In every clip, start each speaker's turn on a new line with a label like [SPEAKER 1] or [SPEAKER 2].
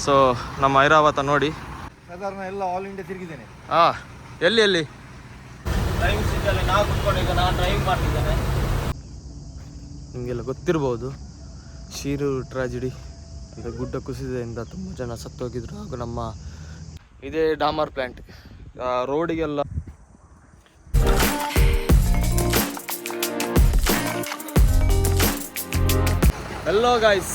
[SPEAKER 1] So ನಮ್ಮ ಐರಾವತ ನೋಡಿ
[SPEAKER 2] ಸಾಧಾರಣ ಎಲ್ಲ ಆಲ್ ಇಂಡಿಯಾ ತಿರುಗಿದ್ದೇನೆ.
[SPEAKER 1] ಎಲ್ಲಿ ಡ್ರೈವಿಂಗ್ ಸೀಟಲ್ಲಿ ನಾವು ಕುತ್ಕೊಂಡು ಈಗ ನಾನು ಡ್ರೈವಿಂಗ್ ಮಾಡ್ತಿದ್ದೇನೆ. ನಿಮಗೆಲ್ಲ ಗೊತ್ತಿರ್ಬೋದು ಶೀರೂರು ಟ್ರಾಜಿಡಿ ಅಂದರೆ ಗುಡ್ಡ ಕುಸಿತದಿಂದ ತುಂಬ ಜನ ಸತ್ತೋಗಿದ್ರು. ಹಾಗೂ ನಮ್ಮ ಇದೇ ಡಾಮರ್ ಪ್ಲ್ಯಾಂಟ್ ರೋಡಿಗೆಲ್ಲ. Hello guys,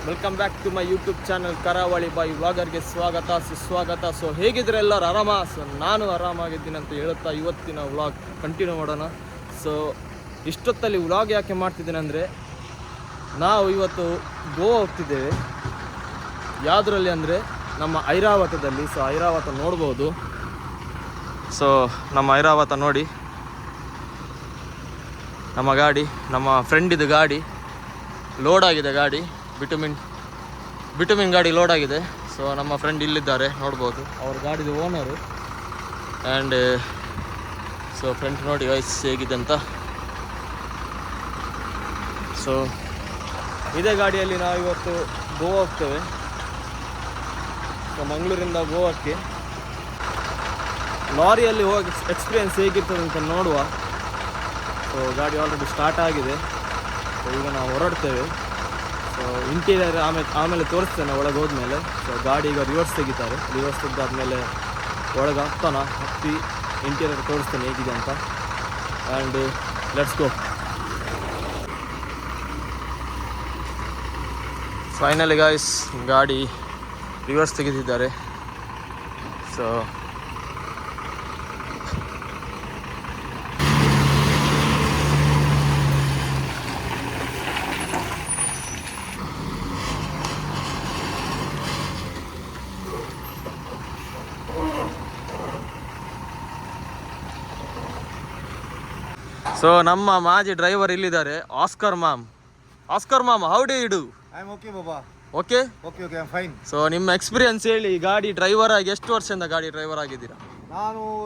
[SPEAKER 1] welcome back to my YouTube channel Karavali boy ವ್ಲಾಗರ್ಗೆ ಸ್ವಾಗತ ಸುಸ್ವಾಗತ. ಸೊ ಹೇಗಿದ್ರೆ ಎಲ್ಲರೂ ಆರಾಮ? ಸೊ ನಾನು ಆರಾಮಾಗಿದ್ದೀನಿ ಅಂತ ಹೇಳುತ್ತಾ ಇವತ್ತಿನ ವ್ಲಾಗ್ ಕಂಟಿನ್ಯೂ ಮಾಡೋಣ. ಸೊ ಇಷ್ಟೊತ್ತಲ್ಲಿ ವ್ಲಾಗ್ ಯಾಕೆ ಮಾಡ್ತಿದ್ದೀನಿ ಅಂದರೆ, ನಾವು ಇವತ್ತು ಗೋವಾ ಹೋಗ್ತಿದ್ದೇವೆ. ಯಾವುದರಲ್ಲಿ ಅಂದರೆ ನಮ್ಮ ಐರಾವತದಲ್ಲಿ. ಸೊ ಐರಾವತ ನೋಡ್ಬೋದು. ಸೊ ನಮ್ಮ ಐರಾವತ ನೋಡಿ, ನಮ್ಮ ಗಾಡಿ, ನಮ್ಮ ಫ್ರೆಂಡಿದು ಗಾಡಿ ಲೋಡ್ ಆಗಿದೆ. ಗಾಡಿ ಬಿಟುಮಿನ್ ಗಾಡಿ ಲೋಡ್ ಆಗಿದೆ. ಸೊ ನಮ್ಮ ಫ್ರೆಂಡ್ ಇಲ್ಲಿದ್ದಾರೆ ನೋಡ್ಬೋದು, ಅವ್ರ ಗಾಡಿದು ಓನರು. ಆ್ಯಂಡ್ ಸೊ ಫ್ರೆಂಡ್ ನೋಡಿ ವಯಸ್ಸು ಹೇಗಿದೆ ಅಂತ. ಸೊ ಇದೇ ಗಾಡಿಯಲ್ಲಿ ನಾವು ಇವತ್ತು ಗೋವಾ ಹೋಗ್ತೇವೆ. ಸೊ ಮಂಗಳೂರಿಂದ ಗೋವಾಕ್ಕೆ ಲಾರಿಯಲ್ಲಿ ಹೋಗಿ ಎಕ್ಸ್ಪೀರಿಯೆನ್ಸ್ ಹೇಗಿರ್ತದೆ ಅಂತ ನೋಡುವ. ಸೊ ಗಾಡಿ ಆಲ್ರೆಡಿ ಸ್ಟಾರ್ಟ್ ಆಗಿದೆ. ಸೊ ಈಗ ನಾವು ಹೊರಡ್ತೇವೆ. ಸೊ ಇಂಟೀರಿಯರ್ ಆಮೇಲೆ ತೋರಿಸ್ತೇನೆ ಒಳಗೆ ಹೋದ್ಮೇಲೆ. ಸೊ ಗಾಡಿ ಈಗ ರಿವರ್ಸ್ ತೆಗಿತಾರೆ. ರಿವರ್ಸ್ ತೆಗೆದಾದ್ಮೇಲೆ ಒಳಗೆ ಹತ್ತಿ ಇಂಟೀರಿಯರ್ ತೋರಿಸ್ತೇನೆ ಹೇಗಿದೆ ಅಂತ. And let's go. Finally guys, ಗಾಡಿ ರಿವರ್ಸ್ ತೆಗೆದಿದ್ದಾರೆ. ಸೊ ನಮ್ಮ ಮಾಜಿ ಡ್ರೈವರ್ ಇಲ್ಲಿದ್ದಾರೆ, ಆಸ್ಕರ್ ಮಾಮ್. How do you do?
[SPEAKER 2] I am okay ಬಾಬಾ.
[SPEAKER 1] Okay,
[SPEAKER 2] I am fine.
[SPEAKER 1] So ನಿಮ್ಮ ಎಕ್ಸ್ಪೀರಿಯನ್ಸ್ ಹೇಳಿ. ಗಾಡಿ ಡ್ರೈವರ್ ಆಗಿ ಎಷ್ಟು ವರ್ಷದಿಂದ ಗಾಡಿ ಡ್ರೈವರ್ ಆಗಿದ್ದೀರಾ?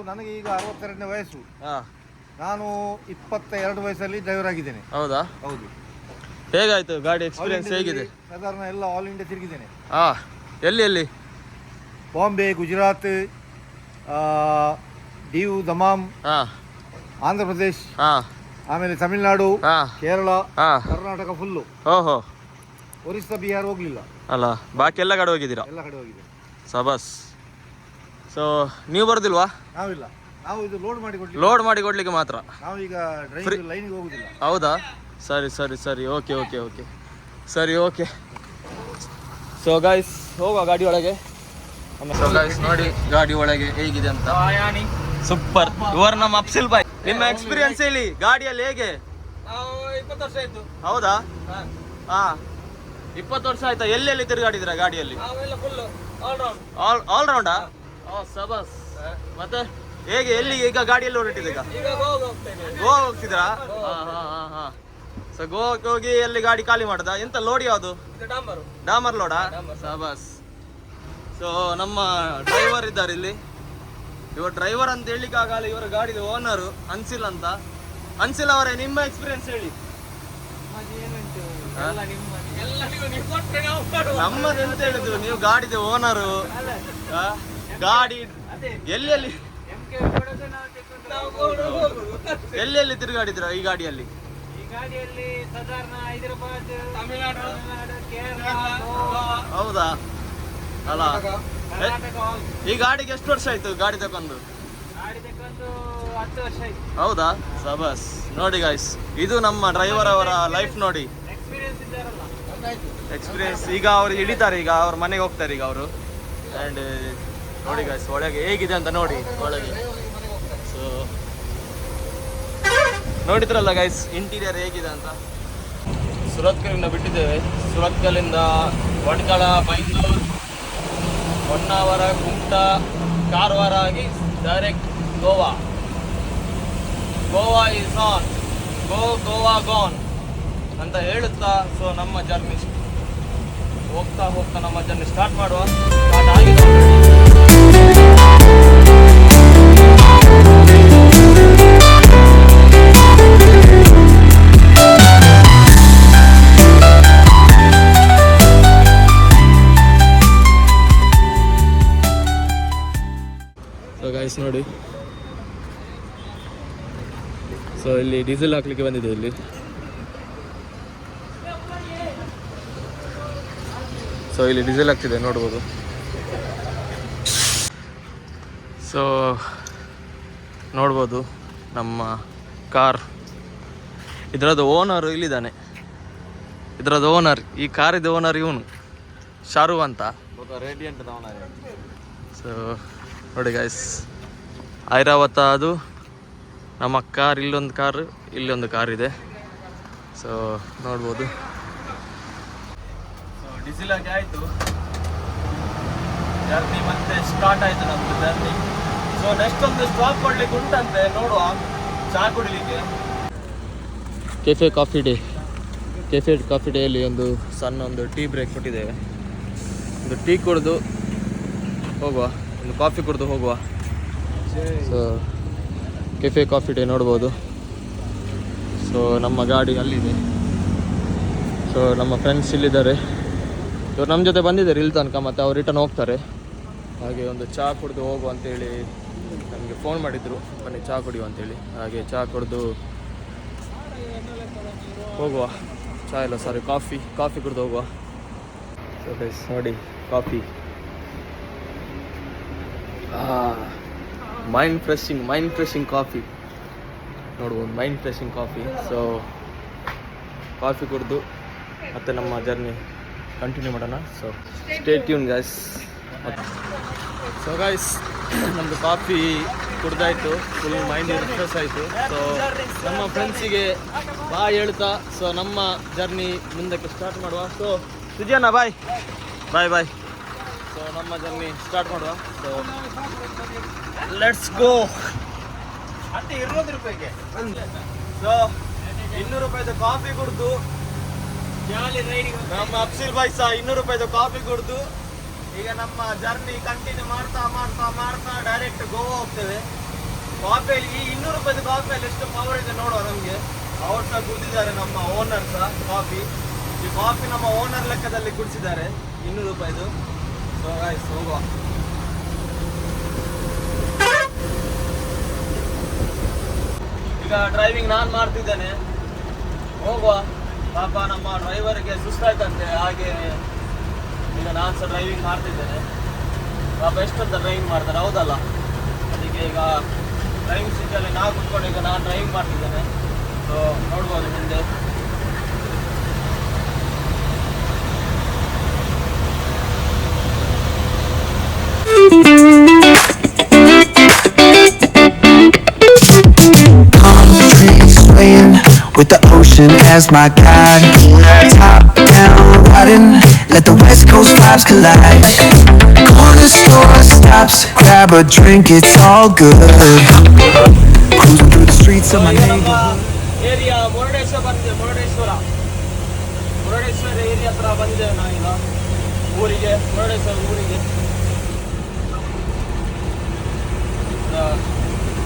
[SPEAKER 2] ನನಗೆ ಈಗ 62ನೇ ವಯಸ್ಸು. ನಾನು 22 ವಯಸ್ಸಲ್ಲಿ ಡ್ರೈವರ್ ಆಗಿದ್ದೇನೆ.
[SPEAKER 1] ಹೌದಾ?
[SPEAKER 2] ಹೌದು.
[SPEAKER 1] ಹೇಗಾಯ್ತು ಗಾಡಿ ಎಕ್ಸ್ಪೀರಿಯನ್ಸ್ ಹೇಗಿದೆ?
[SPEAKER 2] ಸಾಧಾರಣ ಎಲ್ಲ ಆಲ್ ಇಂಡಿಯಾ ತಿರುಗಿದ್ದೇನೆ.
[SPEAKER 1] ಎಲ್ಲಿ?
[SPEAKER 2] ಬಾಂಬೆ, ಗುಜರಾತ್, ದೀವ್, ದಮಾಮ್, ಆಂಧ್ರ ಪ್ರದೇಶ್, ಆಮೇಲೆ ತಮಿಳುನಾಡು, ಕೇರಳ, ಕರ್ನಾಟಕ ಫುಲ್ಲು.
[SPEAKER 1] ಓಹೋ.
[SPEAKER 2] ಒರಿಸ್ಸಾ, ಬಿಹಾರ ಹೋಗ್ಲಿಲ್ಲ
[SPEAKER 1] ಅಲ್ಲ, ಬಾಕಿ ಎಲ್ಲ ಕಡೆ ಹೋಗಿದ್ದೀರಾ?
[SPEAKER 2] ಎಲ್ಲ ಕಡೆ ಹೋಗಿದೆ.
[SPEAKER 1] ಸಬಸ್. ಸೊ ನೀವು ಬರೋದಿಲ್ವಾ?
[SPEAKER 2] ನಾವಿಲ್ಲ, ನಾವು ಇದು
[SPEAKER 1] ಲೋಡ್ ಮಾಡಿ ಕೊಡ್ಲಿಕ್ಕೆ ಮಾತ್ರ.
[SPEAKER 2] ನಾವೀಗ ಡ್ರೈವಿಂಗ್ ಲೈನ್ಗೆ ಹೋಗುದಿಲ್ಲ.
[SPEAKER 1] ಹೌದಾ? ಸರಿ. ಓಕೆ. ಸರಿ, ಓಕೆ. ಸೊ ಗೈಸ್, ಹೋಗುವ ಗಾಡಿ ಒಳಗೆ. ಸೊ ಗೈಸ್ ನೋಡಿ ಗಾಡಿ ಒಳಗೆ ಹೇಗಿದೆ ಅಂತ. ಸೂಪರ್. ಇವರು ನಮ್ಮ ಅಫ್ಸಿಲ್ ಬಾಯ್. ನಿಮ್ಮ ಎಕ್ಸ್ಪೀರಿಯನ್ಸ್ ಹೇಳಿ, ಗಾಡಿಯಲ್ಲಿ ಹೇಗೆ?
[SPEAKER 2] 20 ವರ್ಷ ಆಯ್ತು.
[SPEAKER 1] ಹೌದಾ? 20 ವರ್ಷ ಆಯ್ತಾ? ಎಲ್ಲೆಲ್ಲಿ ತಿರುಗಾಡಿದ್ರ ಗಾಡಿಯಲ್ಲಿ? ಆಲ್ ರೌಂಡಾ? ಸಬಸ್. ಮತ್ತೆ ಹೇಗೆ, ಎಲ್ಲಿ ಈಗ ಗಾಡಿಯಲ್ಲಿ ಹೊರಟಿದೆ? ಈಗ ಗೋವಾ ಹೋಗ್ತಿದ್ರಾ? ಸೊ ಗೋವಾಕ್ಕೆ ಹೋಗಿ ಎಲ್ಲಿ ಗಾಡಿ ಖಾಲಿ ಮಾಡದ? ಎಂತ ಲೋಡ್ ಯಾವುದು? ಡಾಮರ್ ಲೋಡಾ? ಸಬಸ್. ಸೊ ನಮ್ಮ ಡ್ರೈವರ್ ಇದ್ದಾರೆ ಇಲ್ಲಿ. ಇವರು ಡ್ರೈವರ್ ಅಂತ ಹೇಳಿಕ್ಕೆ ಆಗಲ್ಲ, ಇವರ ಗಾಡಿದ ಓನರು ಅನ್ಸಿಲ್ ಅಂತ. ಅನ್ಸಿಲ್ ಅವರೇ, ನಿಮ್ಮ ಎಕ್ಸ್ಪೀರಿಯನ್ಸ್ ಹೇಳಿ. ನಮ್ಮದು ಎಂತ ಹೇಳಿದ್ರು, ನೀವು ಗಾಡಿದ ಓನರು. ಗಾಡಿ ಎಲ್ಲೆಲ್ಲಿ ತಿರುಗಾಡಿದ್ರ ಈ ಗಾಡಿಯಲ್ಲಿ?
[SPEAKER 2] ಸಾಧಾರಣ ಹೈದರಾಬಾದ್, ತಮಿಳುನಾಡು, ಕೇರಳ.
[SPEAKER 1] ಹೌದಾ? ಅಲ್ಲ, ಈ ಗಾಡಿಗೆ ಎಷ್ಟು ವರ್ಷ ಆಯ್ತು ಗಾಡಿ ತಗೊಂಡು?
[SPEAKER 2] 10 ವರ್ಷ ಆಯ್ತು.
[SPEAKER 1] ಹೌದಾ? ಸಬಸ್. ನೋಡಿ ಗಾಯ್ಸ್, ಇದು ನಮ್ಮ ಡ್ರೈವರ್ ಅವರ ಲೈಫ್ ನೋಡಿ. ಎಕ್ಸ್ಪೀರಿಯನ್ಸ್. ಈಗ ಅವ್ರು ಇಳಿತಾರೆ, ಈಗ ಅವ್ರ ಮನೆಗೆ ಹೋಗ್ತಾರೆ ಈಗ ಅವರು. ಆ್ಯಂಡ್ ನೋಡಿ ಗಾಯ್ಸ್ ಒಳಗೆ ಹೇಗಿದೆ ಅಂತ ನೋಡಿ ಒಳಗೆ. ಸೊ ನೋಡಿದ್ರಲ್ಲ ಗೈಸ್ ಇಂಟೀರಿಯರ್ ಹೇಗಿದೆ ಅಂತ. ಸುರತ್ಕಲ್ಲಿಂದ ಬಿಟ್ಟಿದ್ದೇವೆ. ಸುರತ್ಕಲ್ಲಿಂದ ವಡ್ಕಳ, ಬೈಂದೂರು, ಹೊನ್ನಾವರ, ಕುಮಟಾ, ಕಾರವಾರ ಆಗಿ direct Goa. Goa is on, Goa gone ಅಂತ ಹೇಳುತ್ತಾ ಸೊ ನಮ್ಮ ಜರ್ನಿ ಹೋಗ್ತಾ ನಮ್ಮ ಜರ್ನಿ ಸ್ಟಾರ್ಟ್ ಮಾಡುವ. ಸ್ಟಾರ್ಟ್ ಆಗಿದೆ. ಗೈಸ್ ನೋಡಿ, ಸೊ ಇಲ್ಲಿ ಡೀಸೆಲ್ ಹಾಕ್ಲಿಕ್ಕೆ ಬಂದಿದೆ ಇಲ್ಲಿ. ಸೊ ಇಲ್ಲಿ ಡೀಸೆಲ್ ಹಾಕ್ತಿದೆ ನೋಡ್ಬೋದು. ಸೊ ನೋಡ್ಬೋದು ನಮ್ಮ ಕಾರ್. ಇದರದ್ದು ಓನರ್ ಇಲ್ಲಿದ್ದಾನೆ. ಇದರದ್ದು ಓನರ್, ಈ ಕಾರಿದ್ದು ಓನರ್ ಇವನು ಶಾರು ಅಂತ. ಸೊ ನೋಡಿ ಗೈಸ್, ಐರಾವತ ಅದು ನಮ್ಮ ಕಾರ್. ಇಲ್ಲೊಂದು ಕಾರ್ ಇದೆ. ಸೊ ನೋಡ್ಬೋದು. ಸೊ ಡೀಸೆಲ್ ಆಗಿ ಆಯಿತು, ಜರ್ನಿ ಮತ್ತೆ ಸ್ಟಾರ್ಟ್ ಆಯಿತು ನಮ್ಮದು ಜರ್ನಿ. ಸೊ ನೆಕ್ಸ್ಟ್ ಒಂದು ಸ್ಟಾಪ್ ಕೊಡ್ಲಿಕ್ಕೆ ಉಂಟಂತೆ, ನೋಡುವ ಚಹಾ ಕುಡಿಲಿಕ್ಕೆ. ಕೆಫೆ ಕಾಫಿ ಡೇಯಲ್ಲಿ ಒಂದು ಸಣ್ಣ ಒಂದು ಟೀ ಬ್ರೇಕ್ ಕೊಟ್ಟಿದ್ದೇವೆ. ಒಂದು ಟೀ ಕುಡಿದು ಹೋಗುವ, ಒಂದು ಕಾಫಿ ಕುಡಿದು ಹೋಗುವ. ಸೊ ಕೆಫೆ ಕಾಫಿ ಡೇ ನೋಡ್ಬೋದು. ಸೊ ನಮ್ಮ ಗಾಡಿ ಅಲ್ಲಿದೆ. ಸೊ ನಮ್ಮ ಫ್ರೆಂಡ್ಸ್ ಇಲ್ಲಿದ್ದಾರೆ. ಇವ್ರು ನಮ್ಮ ಜೊತೆ ಬಂದಿದ್ದಾರೆ ಇಲ್ಲಿ ತನಕ, ಮತ್ತು ಅವ್ರು ರಿಟರ್ನ್ ಹೋಗ್ತಾರೆ. ಹಾಗೆ ಒಂದು ಚಹಾ ಕುಡಿದು ಹೋಗುವ ಅಂತೇಳಿ ನಮಗೆ ಫೋನ್ ಮಾಡಿದರು, ಬನ್ನಿ ಚಹಾ ಕುಡಿಯುವ ಅಂತೇಳಿ. ಹಾಗೆ ಚಹಾ ಕುಡಿದು ಹೋಗುವ. ಚಹಾ ಇಲ್ಲ, ಸಾರಿ, ಕಾಫಿ ಕುಡಿದು ಹೋಗುವ. ಸೊ ಗೈಸ್ ನೋಡಿ, ಕಾಫಿ ಮೈಂಡ್ ಫ್ರೆಶಿಂಗ್ ಕಾಫಿ ನೋಡ್ಬೋದು, ಮೈಂಡ್ ಫ್ರೆಶಿಂಗ್ ಕಾಫಿ. ಸೊ ಕಾಫಿ ಕುಡಿದು ಮತ್ತೆ ನಮ್ಮ ಜರ್ನಿ ಕಂಟಿನ್ಯೂ ಮಾಡೋಣ. So stay tune guys. So guys, ನಮ್ಮದು ಕಾಫಿ ಕುಡ್ದಾಯಿತು, ಫುಲ್ ಮೈಂಡ್ ರಿಫ್ರೆಶ್ ಆಯಿತು. ಸೊ ನಮ್ಮ ಫ್ರೆಂಡ್ಸಿಗೆ ಬಾಯ್ ಹೇಳ್ತಾ ಸೊ ನಮ್ಮ ಜರ್ನಿ ಮುಂದಕ್ಕೆ ಸ್ಟಾರ್ಟ್ ಮಾಡುವ. ಸೊ ಸುಜಾನ ಬಾಯ್. ಸೊ ನಮ್ಮ ಜರ್ನಿ ಸ್ಟಾರ್ಟ್ ಮಾಡುವ. So let's go.
[SPEAKER 2] ಅಂತ 20 ರೂಪಾಯಿಗೆ.
[SPEAKER 1] ಸೊ 200 ರೂಪಾಯಿದು ಕಾಫಿ ಕುಡಿದು ನಮ್ಮ ಅಫ್ಸಿಲ್ ಬಾಯ್ ಸಹ 200 ರೂಪಾಯಿದು ಕಾಫಿ ಕುಡಿದು ಈಗ ನಮ್ಮ ಜರ್ನಿ ಕಂಟಿನ್ಯೂ ಮಾಡ್ತಾ ಡೈರೆಕ್ಟ್ ಗೋವಾ ಹೋಗ್ತೇವೆ. ಕಾಫಿಯಲ್ಲಿ ಈ 200 ರೂಪಾಯಿದು ಕಾಫಿಯಲ್ಲಿ ಎಷ್ಟು ಪವರ್ ಇದೆ ನೋಡುವ ನಮಗೆ. ಅವ್ರು ಸಹ ಕುಡಿದಿದ್ದಾರೆ, ನಮ್ಮ ಓನರ್ ಸಹ ಕಾಫಿ. ಈ ಕಾಫಿ ನಮ್ಮ ಓನರ್ ಲೆಕ್ಕದಲ್ಲಿ ಕುಡಿಸಿದ್ದಾರೆ 200 ರೂಪಾಯಿದು. ಸೊ ಗೈಸ್ ಹೋಗುವ. ಈಗ ಡ್ರೈವಿಂಗ್ ನಾನು ಮಾಡ್ತಿದ್ದೇನೆ, ಹೋಗುವ. ಪಾಪ ನಮ್ಮ ಡ್ರೈವರ್ಗೆ ಸುಸ್ತಾಯ್ತಂತೆ, ಹಾಗೆ ಈಗ ನಾನು ಸಹ ಡ್ರೈವಿಂಗ್ ಮಾಡ್ತಿದ್ದೇನೆ. ಪಾಪ ಎಷ್ಟಂತ ಡ್ರೈವಿಂಗ್ ಮಾಡ್ತಾರೆ, ಹೌದಲ್ಲ? ಅದಕ್ಕೆ ಈಗ ಡ್ರೈವಿಂಗ್ ಸೀಟಲ್ಲಿ ನಾನು ಕುತ್ಕೊಂಡು ಈಗ ನಾನು ಡ್ರೈವಿಂಗ್ ಮಾಡ್ತಿದ್ದೇನೆ. ಸೊ ನೋಡ್ಬೋದು ಮುಂದೆ.
[SPEAKER 3] With the ocean as my guide, top down riding, let the west coast vibes collide. Corner store stops, grab a drink, it's all good. Cruising through the streets of my neighborhood.
[SPEAKER 1] Area Murudeshwar ಬಂದಿದೆ. Murudeshwar area ಹತ್ರ ಬಂದಿದ್ದೇವೆ ನಾವೀಗ ಊರಿಗೆ, ಮುರುಡೇಶ್ವರ ಊರಿಗೆ.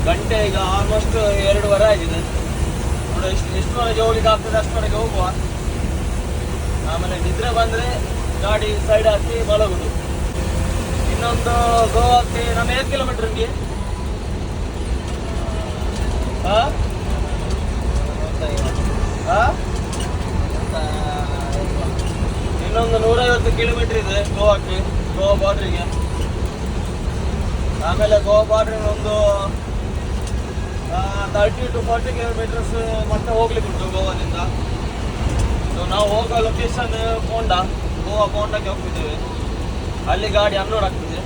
[SPEAKER 1] ಗಂಟೆ ಈಗ almost 2:30 ಆಗಿದೆ. ಎಷ್ಟುವರೆಗೆ ಹೋಗ್ಲಿಕ್ಕೆ ಆಗ್ತದೆ ಅಷ್ಟುವರೆಗೆ ಹೋಗುವ. ಆಮೇಲೆ ನಿದ್ರೆ ಬಂದರೆ ಗಾಡಿ ಸೈಡ್ ಹಾಕಿ ಮಲಗುದು. ಇನ್ನೊಂದು ಗೋವಾಕ್ಕೆ ನಮ್ಮ 8 ಕಿಲೋಮೀಟರ್ಗೆ ಇನ್ನೊಂದು 150 ಕಿಲೋಮೀಟರ್ ಇದೆ ಗೋವಾಕ್ಕೆ, ಗೋವಾ ಬಾರ್ಡ್ರಿಗೆ. ಆಮೇಲೆ ಗೋವಾ ಬಾರ್ಡ್ರಿಗೆ ಒಂದು 30 to 40 ಕಿಲೋಮೀಟರ್ಸ್ ಮತ್ತೆ ಹೋಗ್ಲಿಕ್ಕೆ ಉಂಟು ಗೋವಾದಿಂದ. ಸೊ ನಾವು ಹೋಗೋ ಲೊಕೇಶನ್ ಗೋವಾ ಕೊಂಡಕ್ಕೆ ಹೋಗ್ತಿದ್ದೇವೆ. ಅಲ್ಲಿ ಗಾಡಿ ಅನ್ಲೋಡ್ ಆಗ್ತಿದೆ.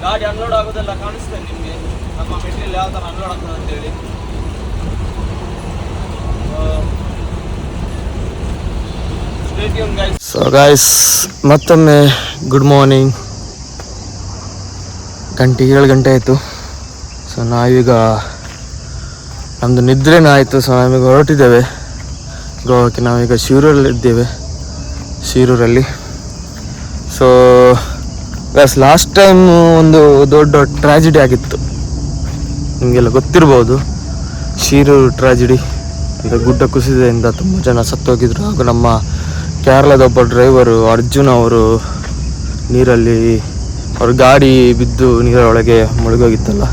[SPEAKER 1] ಗಾಡಿ ಅನ್ಲೋಡ್ ಆಗೋದೆಲ್ಲ ಕಾಣಿಸ್ತೇನೆ ನಿಮಗೆ, ನಮ್ಮ ಮೆಟೀರಿಯಲ್ ಯಾವ ಥರ ಅನ್ಲೋಡ್ ಆಗ್ತದೆ ಅಂತೇಳಿ. Stay tune guys. So guys, ಮತ್ತೊಮ್ಮೆ ಗುಡ್ ಮಾರ್ನಿಂಗ್. 7 ಗಂಟೆ ಆಯಿತು. ಸೊ ನಾವೀಗ ನಮ್ಮದು ನಿದ್ರೆನೂ ಆಯಿತು. ಸೊ ನಾವೀಗ ಹೊರಟಿದ್ದೇವೆ ಗೋವಾಕ್ಕೆ. ನಾವೀಗ ಶಿರೂರಲ್ಲಿ. ಸೊ ಬಸ್ ಲಾಸ್ಟ್ ಟೈಮ್ ಒಂದು ದೊಡ್ಡ ಟ್ರಾಜಿಡಿ ಆಗಿತ್ತು, ನಿಮಗೆಲ್ಲ ಗೊತ್ತಿರ್ಬೋದು. ಶಿರೂರು ಟ್ರಾಜಿಡಿ ಅಂತ ಗುಡ್ಡ ಕುಸಿತದಿಂದ ತುಂಬ ಜನ ಸತ್ತೋಗಿದ್ರು. ಹಾಗೂ ನಮ್ಮ ಕೇರಳದ ಒಬ್ಬ ಡ್ರೈವರು ಅರ್ಜುನ್ ಅವರು ನೀರಲ್ಲಿ ಅವ್ರ ಗಾಡಿ ಬಿದ್ದು ನೀರೊಳಗೆ ಮುಳುಗೋಗಿತ್ತಲ್ಲ.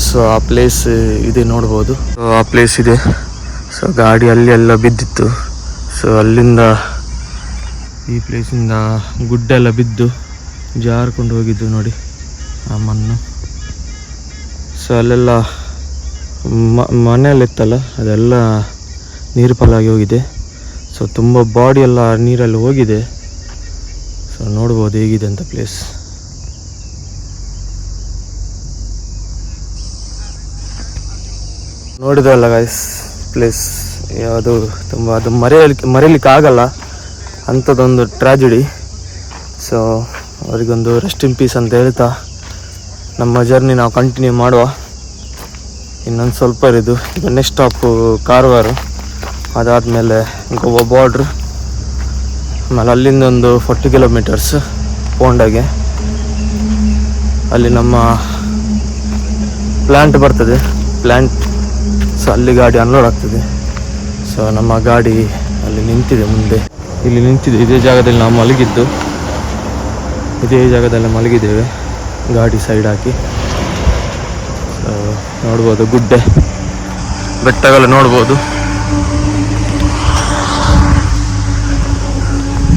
[SPEAKER 1] ಸೊ ಆ ಪ್ಲೇಸ್ ಇದೆ ನೋಡ್ಬೋದು. ಆ ಪ್ಲೇಸ್ ಇದೆ. ಸೊ ಗಾಡಿ ಅಲ್ಲಿ ಎಲ್ಲ ಬಿದ್ದಿತ್ತು. ಸೊ ಅಲ್ಲಿಂದ ಈ ಪ್ಲೇಸಿಂದ ಗುಡ್ಡೆಲ್ಲ ಬಿದ್ದು ಜಾರ್ಕೊಂಡು ಹೋಗಿದ್ದು ನೋಡಿ ಆ ಮಣ್ಣು. ಸೊ ಅಲ್ಲೆಲ್ಲ ಮನೆಯಲ್ಲಿತ್ತಲ್ಲ ಅದೆಲ್ಲ ನೀರು ಪಾಲಾಗಿ ಹೋಗಿದೆ. ಸೊ ತುಂಬ ಬಾಡಿ ಎಲ್ಲ ನೀರಲ್ಲಿ ಹೋಗಿದೆ. ಸೊ ನೋಡ್ಬೋದು ಹೇಗಿದೆ ಅಂತ ಪ್ಲೇಸ್. ನೋಡಿದ್ರಲ್ಲ ಗೈಸ್ ಪ್ಲೇಸ್ ಯಾವುದು ತುಂಬ ಅದು ಮರೆಯಲಿಕ್ಕೆ ಆಗಲ್ಲ ಅಂಥದ್ದೊಂದು ಟ್ರ್ಯಾಜಿಡಿ. ಸೊ ಅವರಿಗೊಂದು ರೆಸ್ಟ್ ಇನ್ ಪೀಸ್ ಅಂತ ಹೇಳ್ತಾ ನಮ್ಮ ಜರ್ನಿ ನಾವು ಕಂಟಿನ್ಯೂ ಮಾಡುವ. ಇನ್ನೊಂದು ಸ್ವಲ್ಪ ಇರೋದು. ಈಗ ನೆಕ್ಸ್ಟ್ ಸ್ಟಾಪು ಕಾರವಾರ, ಅದಾದಮೇಲೆ ಗೋವಾ ಬಾರ್ಡ್ರ್, ಆಮೇಲೆ ಅಲ್ಲಿಂದ ಒಂದು 40 ಕಿಲೋಮೀಟರ್ಸ್ ಪೋಂಡಾಗೆ. ಅಲ್ಲಿ ನಮ್ಮ ಪ್ಲ್ಯಾಂಟ್ ಬರ್ತದೆ, ಪ್ಲ್ಯಾಂಟ್. ಸೊ ಅಲ್ಲಿ ಗಾಡಿ ಅನ್ಲೋಡ್ ಆಗ್ತದೆ. ಸೊ ನಮ್ಮ ಗಾಡಿ ಅಲ್ಲಿ ನಿಂತಿದೆ, ಮುಂದೆ ಇಲ್ಲಿ ನಿಂತಿದೆ. ಇದೇ ಜಾಗದಲ್ಲಿ ನಾವು ಮಲಗಿದ್ದು, ಇದೇ ಜಾಗದಲ್ಲಿ ಮಲಗಿದ್ದೇವೆ ಗಾಡಿ ಸೈಡ್ ಹಾಕಿ. ಸೊ ನೋಡ್ಬೋದು ಗುಡ್ಡೆ ಬೆಟ್ಟಗಳು ನೋಡ್ಬೋದು.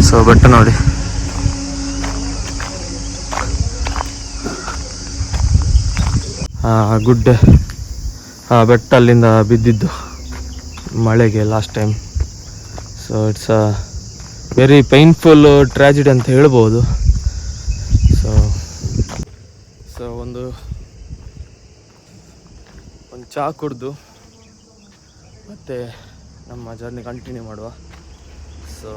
[SPEAKER 1] ಸೊ ಬೆಟ್ಟ ನೋಡಿ. ಗುಡ್ಡೆ ಬೆಟ್ಟ ಅಲ್ಲಿಂದ ಬಿದ್ದಿದ್ದು ಮಳೆಗೆ last time. So it's a very painful tragedy ಅಂತ ಹೇಳ್ಬೋದು. ಸೊ ಒಂದು ಚಹಾ ಕುಡ್ದು ಮತ್ತೆ ನಮ್ಮ ಜರ್ನಿ ಕಂಟಿನ್ಯೂ ಮಾಡುವ. So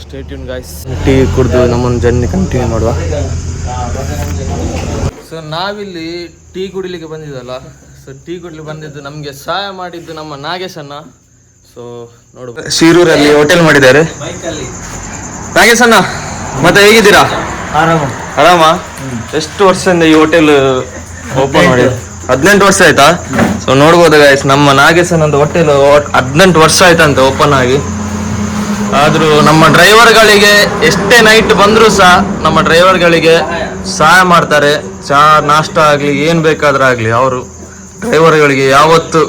[SPEAKER 1] stay tune guys. Tea ಕುಡ್ದು ನಮ್ಮನ್ನು ಜರ್ನಿ ಕಂಟಿನ್ಯೂ ಮಾಡುವ. ಸೊ ನಾವಿಲ್ಲಿ ಟೀ ಕುಡಿಲಿಕ್ಕೆ ಬಂದಿದ್ದಲ್ಲ. ಸೊ ಟೀ ಕುಡಿಲಿಕ್ಕೆ ಬಂದಿದ್ದು ನಮಗೆ ಸಹಾಯ ಮಾಡಿದ್ದು ನಮ್ಮ ನಾಗೇಶ್ ಅಣ್ಣ. ಸೊ ನೋಡು, ಶಿರೂರಲ್ಲಿ ಹೋಟೆಲ್ ಮಾಡಿದ್ದಾರೆ ನಾಗೇಶ್ ಅಣ್ಣ. ಮತ್ತೆ ಹೇಗಿದ್ದೀರಾ? ಆರಾಮ. ಎಷ್ಟು ವರ್ಷದಿಂದ ಈ ಹೋಟೆಲ್ ಓಪನ್ ಮಾಡಿ? 18 ವರ್ಷ ಆಯ್ತಾ? ಸೊ ನೋಡ್ಬೋದು ಗೈಸ್, ನಮ್ಮ ನಾಗೇಶನ್ ಒಂದು ಹೋಟೆಲ್ 18 ವರ್ಷ ಆಯ್ತಂತ ಓಪನ್ ಆಗಿ. ಆದ್ರೂ ನಮ್ಮ ಡ್ರೈವರ್ಗಳಿಗೆ ಎಷ್ಟೇ ನೈಟ್ ಬಂದರೂ ಸಹ ನಮ್ಮ ಡ್ರೈವರ್ಗಳಿಗೆ ಸಹಾಯ ಮಾಡ್ತಾರೆ. ಚಹಾ ನಾಷ್ಟ ಆಗಲಿ ಏನು ಬೇಕಾದ್ರೂ ಆಗಲಿ ಅವರು ಡ್ರೈವರ್ಗಳಿಗೆ ಯಾವತ್ತೂ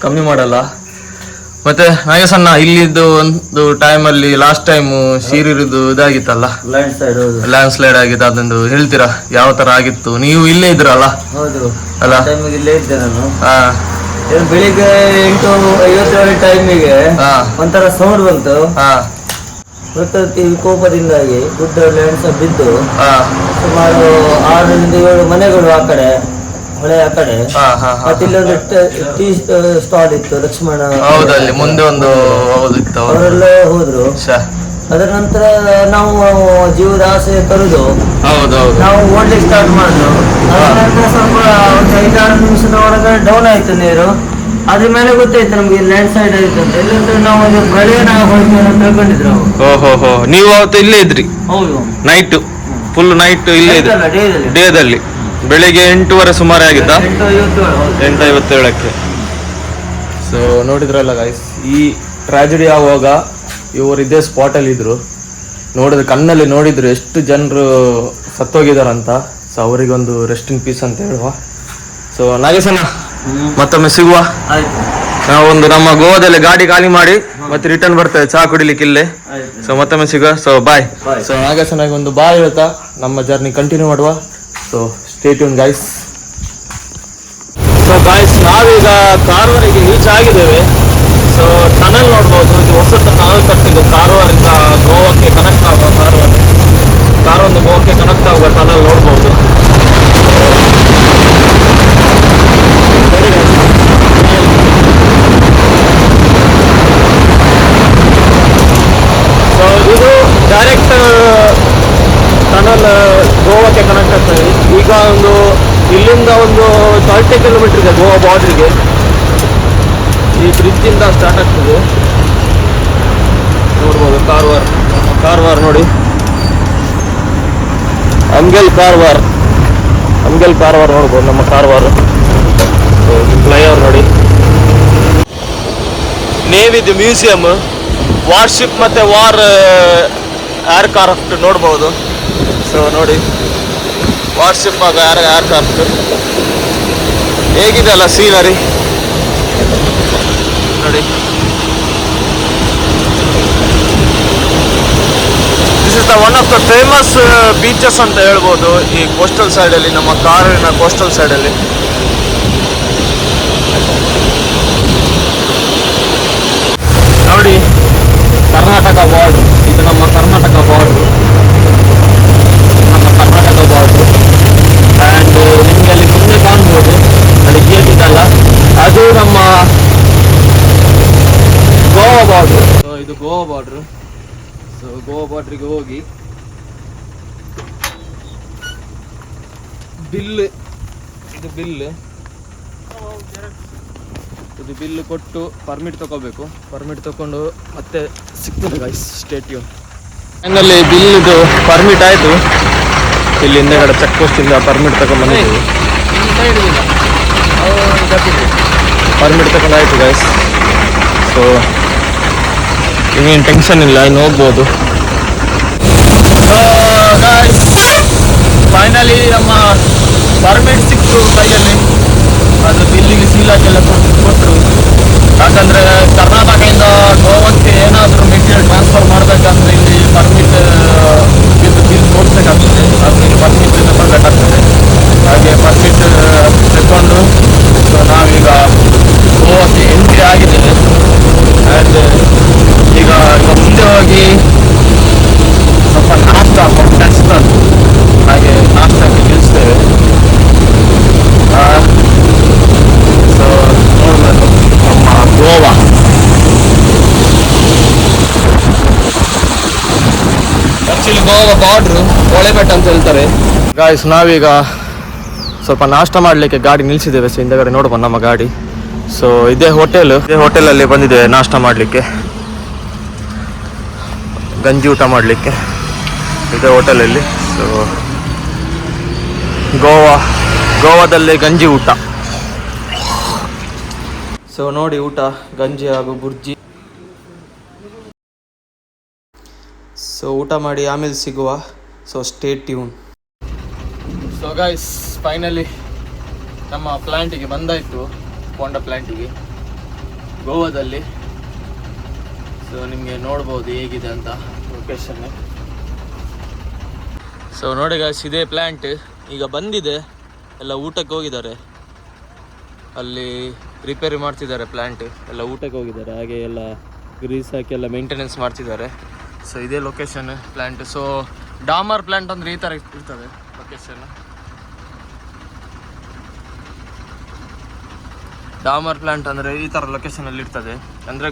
[SPEAKER 1] ಕಮ್ಮಿ ಮಾಡಲ್ಲ. ಮತ್ತೆ ನಾಗೇಶನ್ನ, ಇಲ್ಲಿದ್ದು ಒಂದು ಟೈಮಲ್ಲಿ ಲಾಸ್ಟ್ ಟೈಮ್ ಶೀರಿರುದು ಇದಾಗಿತ್ತಲ್ಲ, ಲ್ಯಾಂಡ್ ಸ್ಲೈಡ್ ಆಗಿತ್ತು, ಅದೊಂದು ಹೇಳ್ತೀರಾ ಯಾವ ತರ ಆಗಿತ್ತು? ನೀವು ಇಲ್ಲೇ ಇದ್ರಲ್ಲ?
[SPEAKER 4] ಹೌದು,
[SPEAKER 1] ಅಲ್ಲ
[SPEAKER 4] ಇಲ್ಲೇ ಇದ್ದೆ ನಾನು. ಬೆಳಿಗ್ಗೆ 8:57 ಟೈಮಿಗೆ ಒಂಥರ ಸೌಂಡ್ ಬಂತು. ಪ್ರಕೃತಿ ವಿಕೋಪದಿಂದಾಗಿ ಗುಡ್ಡ ಲ್ಯಾಂಡ್ ಸ್ಲೈಡ್ ಬಿದ್ದು ಸುಮಾರು 6ರಿಂದ 7 ಮನೆಗಳು ಆ ಕಡೆ, ಹೊಳೆ ಆ ಕಡೆ. ಮತ್ತೆ ಇಲ್ಲೊಂದು ಟೀ ಸ್ಟಾಲ್ ಇತ್ತು, ಲಕ್ಷ್ಮಣ.
[SPEAKER 1] ಹೌದಲ್ಲಿ ಮುಂದೆ ಒಂದು ಇತ್ತು,
[SPEAKER 4] ಅವರೆಲ್ಲ ಹೋದ್ರು. ಅದರ ನಂತರ ನಾವು ಜೀವದ ಆಸೆ ಕರೆದು ನಾವು ಓಡ್ಲಿಕ್ಕೆ ಸ್ಟಾರ್ಟ್ ಮಾಡಿದ್ರು. ಅದರ ನಂತರ ಸ್ವಲ್ಪ ಒಂದು 5-6 ನಿಮಿಷದ ಒಳಗೆ ಡೌನ್ ಆಯ್ತು ನೀರು. ಅದ್ರ ಮೇಲೆ ಗೊತ್ತಾಯ್ತು ನಮ್ಗೆ ಲ್ಯಾಂಡ್ ಸ್ಲೈಡ್ ಆಯ್ತು ಅಂತ. ಇಲ್ಲಂದ್ರೆ ನಾವು ಒಂದು ಬೆಳೆನ ಹೋಯ್ತು ಅಂತ ತಿಳ್ಕೊಂಡಿದ್ರು.
[SPEAKER 1] ಓಹೋ, ನೀವು ಅವತ್ತು ಇಲ್ಲೇ ಇದ್ರಿ?
[SPEAKER 4] ಹೌದು,
[SPEAKER 1] ನೈಟ್ ಫುಲ್ ನೈಟ್ ಇಲ್ಲೇ ಇದ್ರಿ? ಡೇದಲ್ಲಿ ಬೆಳಿಗ್ಗೆ 8:30 ಸುಮಾರು ಆಗಿದ್ದ? 8:57ಕ್ಕೆ. ಸೊ ನೋಡಿದ್ರಲ್ಲ ಗೈಸ್, ಈ ಟ್ರಾಜಿಡಿ ಆಗುವಾಗ ಇವರು ಇದೇ ಸ್ಪಾಟಲ್ಲಿ ಇದ್ರು. ನೋಡಿದ್ರೆ ಕಣ್ಣಲ್ಲಿ ನೋಡಿದ್ರು ಎಷ್ಟು ಜನರು ಸತ್ತೋಗಿದಾರಂತ. ಸೊ ಅವರಿಗೊಂದು ರೆಸ್ಟ್ ಇನ್ ಪೀಸ್ ಅಂತ ಹೇಳುವ. ಸೊ ನಾಗೇಶಣ್ಣ, ಮತ್ತೊಮ್ಮೆ ಸಿಗುವ. ನಾವೊಂದು ನಮ್ಮ ಗೋವಾದಲ್ಲಿ ಗಾಡಿ ಖಾಲಿ ಮಾಡಿ ಮತ್ತೆ ರಿಟರ್ನ್ ಬರ್ತೇವೆ ಚಹಾ ಕುಡಿಲಿಕ್ಕೆ ಇಲ್ಲೇ. ಸೊ ಮತ್ತೊಮ್ಮೆ ಸಿಗುವ. So bye. ಸೊ ನಾಗೇಶನಾಗಿ ಒಂದು ಬಾಯ್ ಹೇಳ್ತಾ ನಮ್ಮ ಜರ್ನಿ ಕಂಟಿನ್ಯೂ ಮಾಡುವ. So stay tune guys. So guys, ನಾವೀಗ ಕಾರವಾರಿಗೆ ರೀಚ್ ಆಗಿದ್ದೇವೆ. ಸೊ ಟನಲ್ ನೋಡ್ಬೋದು, ಇದು ಹೊಸ ಟನಲ್ ಕಟ್ಟಿದ್ದು ಕಾರವಾರಿಂದ ಗೋವಾಕ್ಕೆ ಕನೆಕ್ಟ್ ಆಗುವ. ಕಾರವಾರ ಗೋವಾಕ್ಕೆ ಕನೆಕ್ಟ್ ಆಗುವ ಟನಲ್ ನೋಡ್ಬೋದು. ಸೊ ಇದು ಡೈರೆಕ್ಟ್ ಟನಲ್ ಗೋವಾಕ್ಕೆ ಕನೆಕ್ಟ್ ಆಗ್ತದೆ. ಈಗ ಒಂದು ಇಲ್ಲಿಂದ ಒಂದು 30 ಕಿಲೋಮೀಟರ್ ಇದೆ ಗೋವಾ ಬಾರ್ಡ್ರಿಗೆ. ಈ ಬ್ರಿಡ್ಜಿಂದ ಸ್ಟಾರ್ಟ್ ಆಗ್ತದೆ. ನೋಡ್ಬೋದು ಕಾರವಾರ ನೋಡಿ, ಅಂಗೆಲ್ ಕಾರವಾರ ನೋಡ್ಬೋದು ನಮ್ಮ ಕಾರವಾರ. ಫ್ಲೈಓವರ್ ನೋಡಿ, ನೇವಿದು ಮ್ಯೂಸಿಯಂ, ವಾರ್ಶಿಪ್ ಮತ್ತೆ ವಾರ್ ಏರ್ಕ್ರಾಫ್ಟ್ ನೋಡ್ಬೋದು. ಸೊ ನೋಡಿ ವಾಟ್ಸಪ್ ಆಗ ಏರ್ಕ್ರಾಫ್ಟ್ ಹೇಗಿದೆ ಅಲ್ಲ ಸೀನರಿ ನೋಡಿ. This is the one of the famous beaches ಅಂತ ಹೇಳ್ಬೋದು ಈ ಕೋಸ್ಟಲ್ ಸೈಡಲ್ಲಿ, ನಮ್ಮ ಕಾರಿನ ಕೋಸ್ಟಲ್ ಸೈಡಲ್ಲಿ. ನೋಡಿ ಕರ್ನಾಟಕ ಬಾರ್ಡ್ರ್, ಇದು ನಮ್ಮ ಕರ್ನಾಟಕ ಬಾರ್ಡ್ರು, ನಮ್ಮ ಕರ್ನಾಟಕ ಬಾರ್ಡ್ರು. ಆ್ಯಂಡ್ ನಿಮಗೆ ಅಲ್ಲಿ ಮುಂದೆ ಕಾಣ್ಬೋದು ಅಲ್ಲಿ ಗೇಟ್ ಇದಲ್ಲ, ಅದು ನಮ್ಮ ಗೋವಾ ಬಾರ್ಡ್ರು. ಸೊ ಇದು ಗೋವಾ ಬಾರ್ಡ್ರು. ಸೊ ಗೋವಾ ಬಾರ್ಡ್ರಿಗೆ ಹೋಗಿ ಬಿಲ್, ಇದು ಬಿಲ್ ಕೊಟ್ಟು ಪರ್ಮಿಟ್ ತಗೋಬೇಕು. ಪರ್ಮಿಟ್ ತಗೊಂಡು ಮತ್ತೆ ಸಿಗ್ತದೆ ಗೈಸ್, ಸ್ಟೇ ಟ್ಯೂನ್. ಫೈನಲಿ ಬಿಲ್ದು ಪರ್ಮಿಟ್ ಆಯಿತು. ಇಲ್ಲಿ ಹಿಂದೆಗಡೆ ಚೆಕ್ ಪೋಸ್ಟಿಂದ ಪರ್ಮಿಟ್ ತಗೊಂಡ್ಬಂದಿದ್ದೀವಿ. ಪರ್ಮಿಟ್ ತಗೊಂಡಾಯ್ತು ಗೈಸ್. ಸೊ ಇನ್ನೇನು ಟೆನ್ಷನ್ ಇಲ್ಲ, ಇನ್ನು ಹೋಗ್ಬೋದು. ಗೈಸ್ ಫೈನಲಿ ನಮ್ಮ ಪರ್ಮಿಟ್ ಸಿಕ್ತು ಕೈಯಲ್ಲಿ. ಅದು ಬಿಲ್ಲಿಗೆ ಸೀಲ್ ಹಾಕೆಲ್ಲ ಕೊಟ್ಟರು. ಯಾಕಂದರೆ ಕರ್ನಾಟಕದಿಂದ ಗೋವಾಕ್ಕೆ ಏನಾದರೂ ಮೆಟೀರಿಯಲ್ ಟ್ರಾನ್ಸ್ಫರ್ ಮಾಡಬೇಕಂದ್ರೆ ಇಲ್ಲಿ ಪರ್ಮಿಟ್ ಬಿಲ್ ತೋರಿಸ್ಬೇಕಾಗ್ತದೆ. ಅದು ಇಲ್ಲಿ ಪರ್ಮಿಟ್ ತಗೊಳ್ಬೇಕಾಗ್ತದೆ. ಹಾಗೆ ಪರ್ಮಿಟ್ ತಗೊಂಡು ಸೊ ನಾವೀಗ ಗೋವಾಕ್ಕೆ ಎಂಟ್ರಿ ಆಗಿದ್ದೇವೆ. ಆ್ಯಂಡ್ ಈಗ ಮುಂದೆ ಹೋಗಿ ಸ್ವಲ್ಪ ನಾಷ್ಟ ರೆಸ್ಟೋರೆಂಟ್, ಹಾಗೆ ನಾಷ್ಟಕ್ಕೆ ನಿಲ್ಲಿಸ್ತೇವೆ. ಸೊ ನೋಡ್ಬೇಕು ನಮ್ಮ ಗೋವಾ. ಆ್ಯಕ್ಚುಲಿ ಗೋವಾ ಬಾರ್ಡ್ರು ಹೊಳೆಬೆಟ್ಟ ಅಂತ ಹೇಳ್ತಾರೆ. ಗಾಯ್ಸ್ ನಾವೀಗ ಸ್ವಲ್ಪ ನಾಷ್ಟ ಮಾಡಲಿಕ್ಕೆ ಗಾಡಿ ನಿಲ್ಲಿಸಿದ್ದೇವೆ. ಸೊ ಹಿಂದೆಗಡೆ ನೋಡ್ಬೋದು ನಮ್ಮ ಗಾಡಿ. ಸೊ ಇದೇ ಹೋಟೆಲಲ್ಲಿ ಬಂದಿದ್ದೇವೆ ನಾಷ್ಟ ಮಾಡಲಿಕ್ಕೆ, ಗಂಜಿ ಊಟ ಮಾಡಲಿಕ್ಕೆ ಇದೇ ಹೋಟೆಲಲ್ಲಿ. ಸೊ ಗೋವಾದಲ್ಲಿ ಗಂಜಿ ಊಟ. ಸೊ ನೋಡಿ ಊಟ, ಗಂಜಿ ಹಾಗೂ ಬುರ್ಜಿ. ಸೊ ಊಟ ಮಾಡಿ ಆಮೇಲೆ ಸಿಗುವ. So stay tune. So guys finally ನಮ್ಮ ಪ್ಲ್ಯಾಂಟಿಗೆ ಬಂದಾಯಿತು, ಹೋಂಡಾ ಪ್ಲ್ಯಾಂಟಿಗೆ ಗೋವಾದಲ್ಲಿ. ಸೊ ನಿಮಗೆ ನೋಡ್ಬೋದು ಹೇಗಿದೆ ಅಂತ ಲೊಕೇಶನ್. ಸೊ ನೋಡಿ ಗೈಸ್ ಇದೇ ಪ್ಲ್ಯಾಂಟ್ ಈಗ ಬಂದಿದೆ. ಎಲ್ಲ ಊಟಕ್ಕೆ ಹೋಗಿದ್ದಾರೆ, ಅಲ್ಲಿ ರಿಪೇರಿ ಮಾಡ್ತಿದ್ದಾರೆ ಪ್ಲ್ಯಾಂಟ್. ಎಲ್ಲ ಊಟಕ್ಕೆ ಹೋಗಿದ್ದಾರೆ, ಹಾಗೆ ಎಲ್ಲ ಗ್ರೀಸ್ ಹಾಕಿ ಎಲ್ಲ ಮೇಂಟೆನೆನ್ಸ್ ಮಾಡ್ತಿದ್ದಾರೆ. ಸೊ ಇದೇ ಲೊಕೇಶನ್ ಪ್ಲ್ಯಾಂಟ್. ಸೊ ಡಾಮರ್ ಪ್ಲ್ಯಾಂಟ್ ಅಂದರೆ ಈ ಥರ ಇರ್ತದೆ ಲೊಕೇಶನ್. ಡಾಮರ್ ಪ್ಲ್ಯಾಂಟ್ ಅಂದರೆ ಈ ಥರ ಲೊಕೇಶನಲ್ಲಿ ಇರ್ತದೆ. ಅಂದರೆ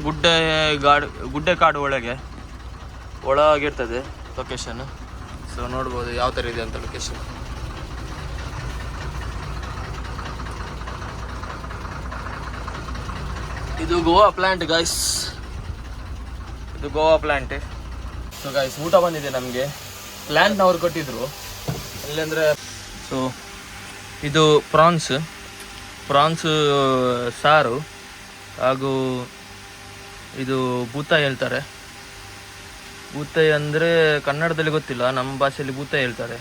[SPEAKER 1] ಗುಡ್ಡೆ ಕಾಡು ಒಳಗಿರ್ತದೆ ಲೊಕೇಶನ್. ಸೊ ನೋಡ್ಬೋದು ಯಾವ ಥರ ಇದೆ ಅಂತ ಲೊಕೇಶನ್. ಇದು ಗೋವಾ ಪ್ಲ್ಯಾಂಟ್ ಗೈಸ್, ಇದು ಗೋವಾ ಪ್ಲ್ಯಾಂಟ್. ಸೊ ಗೈಸ್ ಊಟ ಬಂದಿದೆ ನಮಗೆ, ಪ್ಲ್ಯಾಂಟ್ನವ್ರು ಕೊಟ್ಟಿದ್ರು. ಇಲ್ಲಂದರೆ ಸೊ ಇದು ಪ್ರಾನ್ಸ್ ಸಾರು, ಹಾಗೂ ಇದು ಬೂತಾಯಿ ಹೇಳ್ತಾರೆ. ಬೂತಾಯಿ ಅಂದರೆ ಕನ್ನಡದಲ್ಲಿ ಗೊತ್ತಿಲ್ಲ, ನಮ್ಮ ಭಾಷೆಯಲ್ಲಿ ಬೂತಾಯಿ ಹೇಳ್ತಾರೆ.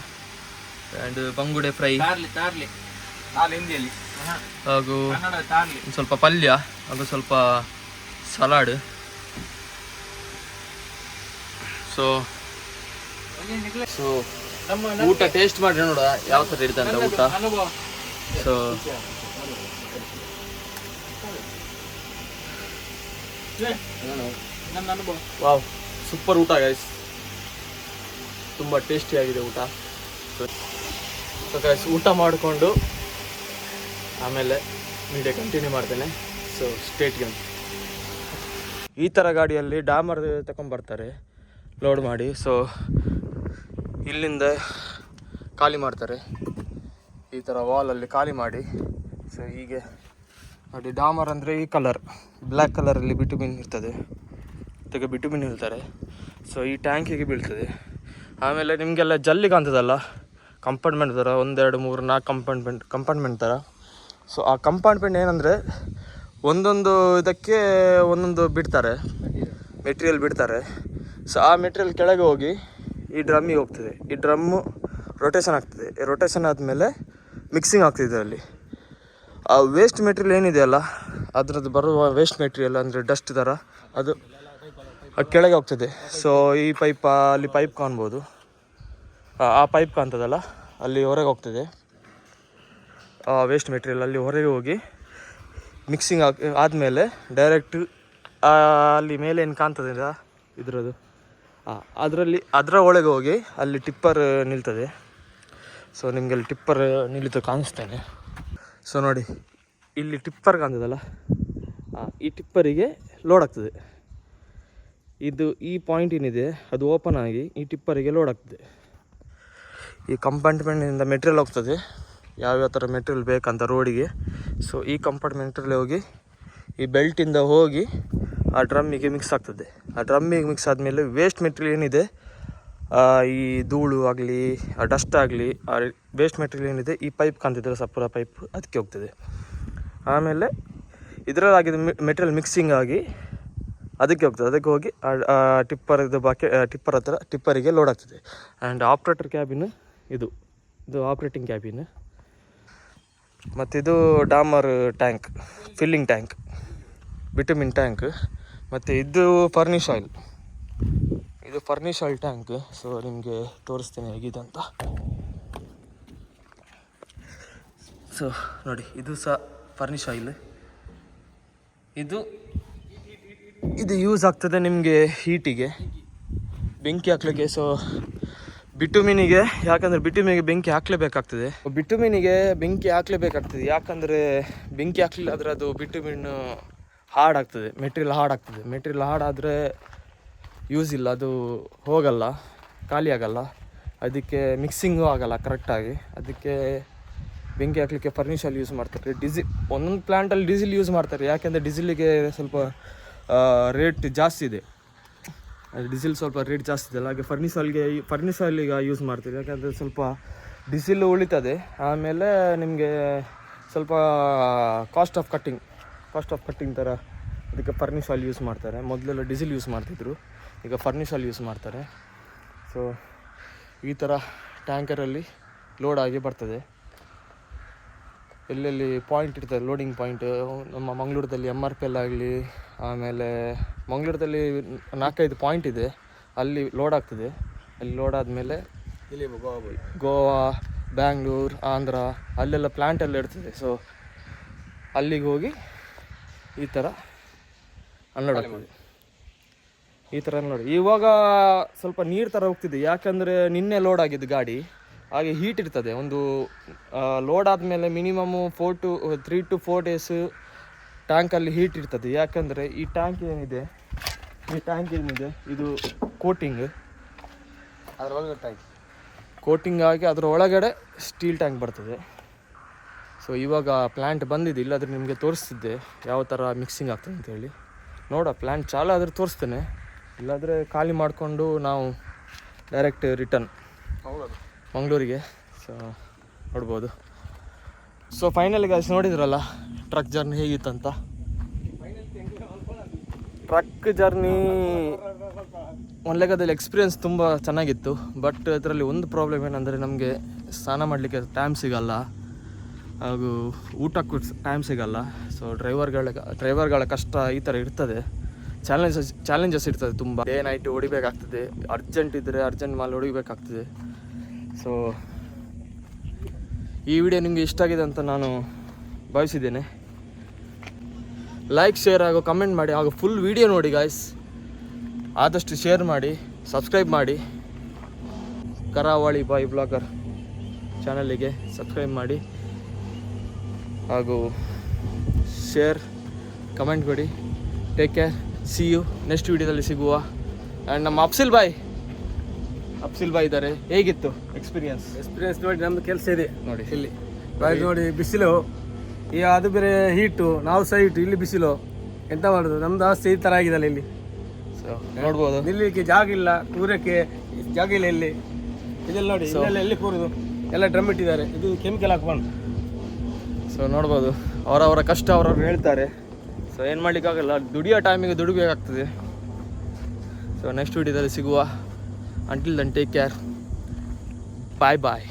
[SPEAKER 1] ಆ್ಯಂಡ್ ಬಂಗುಡೆ ಫ್ರೈ, ಹಾಗೂ ಸ್ವಲ್ಪ ಪಲ್ಯ, ಹಾಗೂ ಸ್ವಲ್ಪ ಸಲಾಡ್. ಸೊ ಊಟ ಟೇಸ್ಟ್ ಮಾಡಿ ನೋಡ ಯಾವ ಥರ ಇರುತ್ತೆ ಅಂತ ಊಟ. ಸೊ ವಾವ್, ಸೂಪರ್ ಊಟ ಗೈಸ್, ತುಂಬ ಟೇಸ್ಟಿಯಾಗಿದೆ ಊಟ. ಸೊ ಗೈಸ್ ಊಟ ಮಾಡಿಕೊಂಡು ಆಮೇಲೆ ವಿಡಿಯೋ ಕಂಟಿನ್ಯೂ ಮಾಡ್ತೇನೆ. ಸೊ ಸ್ಟೇಟ್ಗೆ ಈ ಥರ ಗಾಡಿಯಲ್ಲಿ ಡಾಮರ್ ತಗೊಂಡ್ಬರ್ತಾರೆ ಲೋಡ್ ಮಾಡಿ. ಸೊ ಇಲ್ಲಿಂದ ಖಾಲಿ ಮಾಡ್ತಾರೆ, ಈ ಥರ ವಾಲಲ್ಲಿ ಖಾಲಿ ಮಾಡಿ. ಸೊ ಹೀಗೆ ನೋಡಿ, ಡಾಮರ್ ಅಂದರೆ ಈ ಕಲರ್ ಬ್ಲ್ಯಾಕ್ ಕಲರಲ್ಲಿ ಬಿಟುಮಿನ್ ಇರ್ತದೆ, ಇದಕ್ಕೆ ಬಿಟುಮಿನ್ ಹೇಳ್ತಾರೆ. ಸೊ ಈ ಟ್ಯಾಂಕಿಗೆ ಬೀಳ್ತದೆ. ಆಮೇಲೆ ನಿಮಗೆಲ್ಲ ಜಲ್ಲಿ ಕಾಣ್ತದಲ್ಲ, ಕಂಪಾರ್ಟ್ಮೆಂಟ್ ಥರ 1 2 3 4 ಕಂಪಾರ್ಟ್ಮೆಂಟ್ ಥರ. ಸೊ ಆ ಕಂಪಾರ್ಟ್ಮೆಂಟ್ ಏನಂದರೆ ಒಂದೊಂದು ಇದಕ್ಕೆ ಒಂದೊಂದು ಬಿಡ್ತಾರೆ, ಮೆಟೀರಿಯಲ್ ಬಿಡ್ತಾರೆ. ಸೊ ಆ ಮೆಟೀರಿಯಲ್ ಕೆಳಗೆ ಹೋಗಿ ಈ ಡ್ರಮ್ಮಿಗೆ ಹೋಗ್ತದೆ. ಈ ಡ್ರಮ್ಮು ರೊಟೇಷನ್ ಆಗ್ತದೆ. ರೊಟೇಷನ್ ಆದಮೇಲೆ ಮಿಕ್ಸಿಂಗ್ ಆಗ್ತಿದೆ ಇದರಲ್ಲಿ. ಆ ವೇಸ್ಟ್ ಮೆಟೀರಿಯಲ್ ಏನಿದೆಯಲ್ಲ ಅದರದ್ದು ಬರುವ ವೇಸ್ಟ್ ಮೆಟೀರಿಯಲ್ ಅಂದರೆ ಡಸ್ಟ್ ಥರ ಅದು ಕೆಳಗೆ ಹೋಗ್ತದೆ. ಸೊ ಈ ಪೈಪ್ ಅಲ್ಲಿ ಪೈಪ್ ಕಾಣ್ಬೋದು, ಆ ಪೈಪ್ ಕಾಣ್ತದಲ್ಲ ಅಲ್ಲಿ ಹೊರಗೆ ಹೋಗ್ತದೆ ಆ ವೇಸ್ಟ್ ಮೆಟೀರಿಯಲ್. ಅಲ್ಲಿ ಹೊರಗೆ ಹೋಗಿ ಮಿಕ್ಸಿಂಗ್ ಆದಮೇಲೆ ಡೈರೆಕ್ಟ್ ಅಲ್ಲಿ ಮೇಲೆ ಏನು ಕಾಣ್ತದೆ ಇದರದ್ದು ಅದರ ಒಳಗೆ ಹೋಗಿ ಅಲ್ಲಿ ಟಿಪ್ಪರ್ ನಿಲ್ತದೆ. ಸೊ ನಿಮಗೆ ಅಲ್ಲಿ ಟಿಪ್ಪರ್ ನಿಲ್ಲಿತು ಕಾಣಿಸ್ತೇನೆ. ಸೊ ನೋಡಿ ಇಲ್ಲಿ ಟಿಪ್ಪರ್ ಕಾಣ್ತದಲ್ಲ, ಈ ಟಿಪ್ಪರಿಗೆ ಲೋಡ್ ಆಗ್ತದೆ. ಇದು ಈ ಪಾಯಿಂಟ್ ಏನಿದೆ ಅದು ಓಪನ್ ಆಗಿ ಈ ಟಿಪ್ಪರಿಗೆ ಲೋಡ್ ಆಗ್ತದೆ. ಈ ಕಂಪಾರ್ಟ್ಮೆಂಟಿಂದ ಮೆಟೀರಿಯಲ್ ಹೋಗ್ತದೆ, ಯಾವ್ಯಾವ ಥರ ಮೆಟೀರಿಯಲ್ ಬೇಕಂತ ರೋಡಿಗೆ. ಸೊ ಈ ಕಂಪಾರ್ಟ್ಮೆಂಟಲ್ಲಿ ಹೋಗಿ ಈ ಬೆಲ್ಟಿಂದ ಹೋಗಿ ಆ ಡ್ರಮ್ಮಿಗೆ ಮಿಕ್ಸ್ ಆಗ್ತದೆ. ಆ ಡ್ರಮ್ಮಿಗೆ ಮಿಕ್ಸ್ ಆದಮೇಲೆ ವೇಸ್ಟ್ ಮೆಟೀರಿಯಲ್ ಏನಿದೆ, ಈ ಧೂಳು ಆಗಲಿ ಡಸ್ಟ್ ಆಗಲಿ ಆ ವೇಸ್ಟ್ ಮೆಟೀರಿಯಲ್ ಏನಿದೆ ಈ ಪೈಪ್ ಕಾಣ್ತಿದ್ರೆ ಸಪುರ ಪೈಪ್ ಅದಕ್ಕೆ ಹೋಗ್ತದೆ. ಆಮೇಲೆ ಇದರಲ್ಲಾಗಿದ್ದು ಮೆಟೀರಿಯಲ್ ಮಿಕ್ಸಿಂಗ್ ಆಗಿ ಅದಕ್ಕೆ ಹೋಗ್ತದೆ. ಅದಕ್ಕೆ ಹೋಗಿ ಟಿಪ್ಪರ್ದು ಟಿಪ್ಪರ್ ಹತ್ರ ಟಿಪ್ಪರಿಗೆ ಲೋಡ್ ಆಗ್ತದೆ. ಆ್ಯಂಡ್ ಆಪ್ರೇಟರ್ ಕ್ಯಾಬಿನ್ ಇದು ಆಪ್ರೇಟಿಂಗ್ ಕ್ಯಾಬಿನ್. ಮತ್ತು ಇದು ಡಾಮರ್ tank, filling tank, bitumen tank. ಮತ್ತು ಇದು ಫರ್ನಿಶ್ ಆಯಿಲ್, ಇದು ಫರ್ನಿಶ್ ಆಯಿಲ್ ಟ್ಯಾಂಕ್. ಸೊ ನಿಮಗೆ ತೋರಿಸ್ತೇನೆ ಹೇಗಿದೆ ಅಂತ. ಸೊ ನೋಡಿ ಇದು ಸಹ ಫರ್ನಿಶ್ ಆಯಿಲ್. ಇದು ಯೂಸ್ ಆಗ್ತದೆ ನಿಮಗೆ ಹೀಟಿಗೆ, ಬೆಂಕಿ ಹಾಕ್ಲಿಕ್ಕೆ. ಸೊ ಬಿಟುಮಿನಿಗೆ, ಯಾಕಂದರೆ ಬಿಟುಮಿನಿಗೆ ಬೆಂಕಿ ಹಾಕಲೇಬೇಕಾಗ್ತದೆ. ಯಾಕಂದರೆ ಬೆಂಕಿ ಹಾಕಲಿಲ್ಲ ಆದರೆ ಅದು ಬಿಟುಮಿನ್ ಹಾರ್ಡಾಗ್ತದೆ, ಮೆಟೀರಿಯಲ್ ಹಾರ್ಡಾದರೆ ಯೂಸ್ ಇಲ್ಲ, ಅದು ಹೋಗಲ್ಲ, ಖಾಲಿ ಆಗಲ್ಲ. ಅದಕ್ಕೆ ಮಿಕ್ಸಿಂಗು ಆಗಲ್ಲ ಕರೆಕ್ಟಾಗಿ. ಅದಕ್ಕೆ ಬೆಂಕಿ ಹಾಕಲಿಕ್ಕೆ ಫರ್ನಿಷಲ್ಲಿ ಯೂಸ್ ಮಾಡ್ತಾರೆ. ಒಂದೊಂದು ಪ್ಲ್ಯಾಂಟಲ್ಲಿ ಡೀಸೆಲ್ ಯೂಸ್ ಮಾಡ್ತಾರೆ, ಯಾಕೆಂದರೆ ಡೀಸೆಲಿಗೆ ಸ್ವಲ್ಪ ರೇಟ್ ಜಾಸ್ತಿ ಇದೆ. ಡೀಸೆಲ್ ಸ್ವಲ್ಪ ರೇಟ್ ಜಾಸ್ತಿ ಇದೆ ಅಲ್ಲ, ಹಾಗೆ ಫರ್ನಿಷ್ ಆಯಿಲಿಗೆ ಯೂಸ್ ಮಾಡ್ತೀವಿ. ಯಾಕಂದರೆ ಸ್ವಲ್ಪ ಡೀಸೆಲ್ ಉಳಿತದೆ. ಆಮೇಲೆ ನಿಮಗೆ ಸ್ವಲ್ಪ ಕಾಸ್ಟ್ ಆಫ್ ಕಟ್ಟಿಂಗ್ ಥರ ಅದಕ್ಕೆ ಫರ್ನಿಷ್ ಆಯಿಲ್ ಯೂಸ್ ಮಾಡ್ತಾರೆ. ಮೊದಲೆಲ್ಲ ಡೀಸೆಲ್ ಯೂಸ್ ಮಾಡ್ತಿದ್ರು, ಈಗ ಫರ್ನಿಷ್ ಆಯಿಲ್ ಯೂಸ್ ಮಾಡ್ತಾರೆ. ಸೊ ಈ ಥರ ಟ್ಯಾಂಕರಲ್ಲಿ ಲೋಡ್ ಆಗಿ ಬರ್ತದೆ. ಎಲ್ಲೆಲ್ಲಿ ಪಾಯಿಂಟ್ ಇರ್ತದೆ, ಲೋಡಿಂಗ್ ಪಾಯಿಂಟ್, ನಮ್ಮ ಮಂಗಳೂರದಲ್ಲಿ MRPL ಆಗಲಿ, ಆಮೇಲೆ ಮಂಗಳೂರದಲ್ಲಿ 4-5 ಪಾಯಿಂಟ್ ಇದೆ, ಅಲ್ಲಿ ಲೋಡ್ ಆಗ್ತದೆ. ಅಲ್ಲಿ ಲೋಡ್ ಆದಮೇಲೆ ಇಲ್ಲಿ ಗೋವಾ, ಬ್ಯಾಂಗ್ಳೂರು, ಆಂಧ್ರ ಅಲ್ಲೆಲ್ಲ ಪ್ಲ್ಯಾಂಟೆಲ್ಲ ಇರ್ತದೆ. ಸೊ ಅಲ್ಲಿಗೆ ಹೋಗಿ ಈ ಥರ ಅನ್ಲೋಡ್ ಆಗ್ತದೆ. ಈ ಥರ ನೋಡಿ ಇವಾಗ ಸ್ವಲ್ಪ ನೀರು ಥರ ಹೋಗ್ತಿದೆ, ಯಾಕಂದರೆ ನಿನ್ನೆ ಲೋಡ್ ಆಗಿದ್ದು ಗಾಡಿ, ಹಾಗೆ ಹೀಟ್ ಇರ್ತದೆ. ಒಂದು ಲೋಡ್ ಆದಮೇಲೆ ಮಿನಿಮಮ್ಮು 3 to 4 days ಟ್ಯಾಂಕಲ್ಲಿ ಹೀಟ್ ಇರ್ತದೆ. ಯಾಕಂದರೆ ಈ ಟ್ಯಾಂಕ್ ಏನಿದೆ ಇದು ಕೋಟಿಂಗ್, ಅದರ ಒಳಗಡೆ ಕೋಟಿಂಗ್ ಆಗಿ ಅದರ ಒಳಗಡೆ ಸ್ಟೀಲ್ ಟ್ಯಾಂಕ್ ಬರ್ತದೆ. ಸೊ ಇವಾಗ ಪ್ಲ್ಯಾಂಟ್ ಬಂದಿದೆ, ಇಲ್ಲಾದರೆ ನಿಮಗೆ ತೋರಿಸ್ತಿದ್ದೆ ಯಾವ ಥರ ಮಿಕ್ಸಿಂಗ್ ಆಗ್ತದೆ ಅಂತೇಳಿ. ಪ್ಲ್ಯಾಂಟ್ ಚಾಲು ಆದರೆ ತೋರಿಸ್ತೇನೆ, ಇಲ್ಲಾದರೆ ಖಾಲಿ ಮಾಡಿಕೊಂಡು ನಾವು ಡೈರೆಕ್ಟ್ ರಿಟರ್ನ್ ಮಂಗಳೂರಿಗೆ. ಸೊ ನೋಡ್ಬೋದು. ಸೊ ಫೈನಲಿ ಗಾಯ್ಸ್ ನೋಡಿದ್ರಲ್ಲ ಟ್ರಕ್ ಜರ್ನಿ ಹೇಗಿತ್ತಂತ. ಟ್ರಕ್ ಜರ್ನಿ ಒಂದು ಲೆಕ್ಕದಲ್ಲಿ ಎಕ್ಸ್ಪೀರಿಯನ್ಸ್ ತುಂಬ ಚೆನ್ನಾಗಿತ್ತು. ಬಟ್ ಅದರಲ್ಲಿ ಒಂದು ಪ್ರಾಬ್ಲಮ್ ಏನಂದರೆ ನಮಗೆ ಸ್ನಾನ ಮಾಡಲಿಕ್ಕೆ ಟೈಮ್ ಸಿಗಲ್ಲ, ಹಾಗೂ ಊಟಕ್ಕೂ ಟೈಮ್ ಸಿಗಲ್ಲ. ಸೊ ಡ್ರೈವರ್ಗಳ ಕಷ್ಟ ಈ ಥರ ಇರ್ತದೆ, ಚಾಲೆಂಜಸ್ ಇರ್ತದೆ ತುಂಬ. ಡೇ ನೈಟ್ ಹೊಡಿಬೇಕಾಗ್ತದೆ, ಅರ್ಜೆಂಟ್ ಇದ್ದರೆ ಅರ್ಜೆಂಟ್ ಮಾಲ್ ಹೊಡಿಬೇಕಾಗ್ತದೆ. ಸೊ ಈ ವಿಡಿಯೋ ನಿಮಗೆ ಇಷ್ಟ ಆಗಿದೆ ಅಂತ ನಾನು ಭಾವಿಸಿದ್ದೇನೆ. ಲೈಕ್, ಶೇರ್ ಹಾಗೂ ಕಮೆಂಟ್ ಮಾಡಿ, ಹಾಗೂ ಫುಲ್ ವಿಡಿಯೋ ನೋಡಿ ಗಾಯ್ಸ್. ಆದಷ್ಟು ಶೇರ್ ಮಾಡಿ, ಸಬ್ಸ್ಕ್ರೈಬ್ ಮಾಡಿ. ಕರಾವಳಿ ಬಾಯ್ ಬ್ಲಾಗರ್ ಚಾನಲಿಗೆ ಸಬ್ಸ್ಕ್ರೈಬ್ ಮಾಡಿ, ಹಾಗೂ ಶೇರ್, ಕಮೆಂಟ್ ಕೊಡಿ. Take care, see you next ವಿಡಿಯೋದಲ್ಲಿ ಸಿಗುವ. ಆ್ಯಂಡ್ ನಮ್ಮ ಅಫ್ಸಿಲ್ ಬಾಯ್ ಇದ್ದಾರೆ. ಹೇಗಿತ್ತು ಎಕ್ಸ್ಪೀರಿಯನ್ಸ್
[SPEAKER 5] ನೋಡಿ, ನಮ್ದು ಕೆಲಸ ಇದೆ
[SPEAKER 1] ನೋಡಿ.
[SPEAKER 5] ಇಲ್ಲಿ ನೋಡಿ ಬಿಸಿಲು, ಅದು ಬೇರೆ ಹೀಟು, ನಾವು ಸಹ ಹೀಟು, ಇಲ್ಲಿ ಬಿಸಿಲು, ಎಂತ ಮಾಡೋದು? ನಮ್ದು ಅವಸ್ಥೆ ಈ ಥರ ಆಗಿದಲ್ಲ ಇಲ್ಲಿ.
[SPEAKER 1] ಸೊ ನೋಡ್ಬೋದು,
[SPEAKER 5] ನಿಲ್ಲಲಿಕ್ಕೆ ಜಾಗ ಇಲ್ಲ, ಕೂರಕ್ಕೆ ಜಾಗ ಇಲ್ಲ ಇಲ್ಲಿ. ಇದೆಲ್ಲ ನೋಡಿ, ಇಲ್ಲೆಲ್ಲ ಎಲ್ಲಿ ಕೂರುದು, ಎಲ್ಲ ಡ್ರಮ್ ಇಟ್ಟಿದ್ದಾರೆ, ಇದು ಕೆಮಿಕಲ್ ಹಾಕ್ಬಾರ್ದು.
[SPEAKER 1] ಸೊ ನೋಡ್ಬೋದು, ಅವರವರ ಕಷ್ಟ ಅವರವ್ರು ಹೇಳ್ತಾರೆ. ಸೊ ಏನು ಮಾಡಲಿಕ್ಕಾಗಲ್ಲ, ದುಡಿಯೋ ಟೈಮಿಗೆ ದುಡಿಬೇಕಾಗ್ತದೆ. ಸೊ ನೆಕ್ಸ್ಟ್ ವಿಡಿಯೋದಲ್ಲಿ ಸಿಗುವ. Until then, take care. ಬಾಯ್ ಬಾಯ್.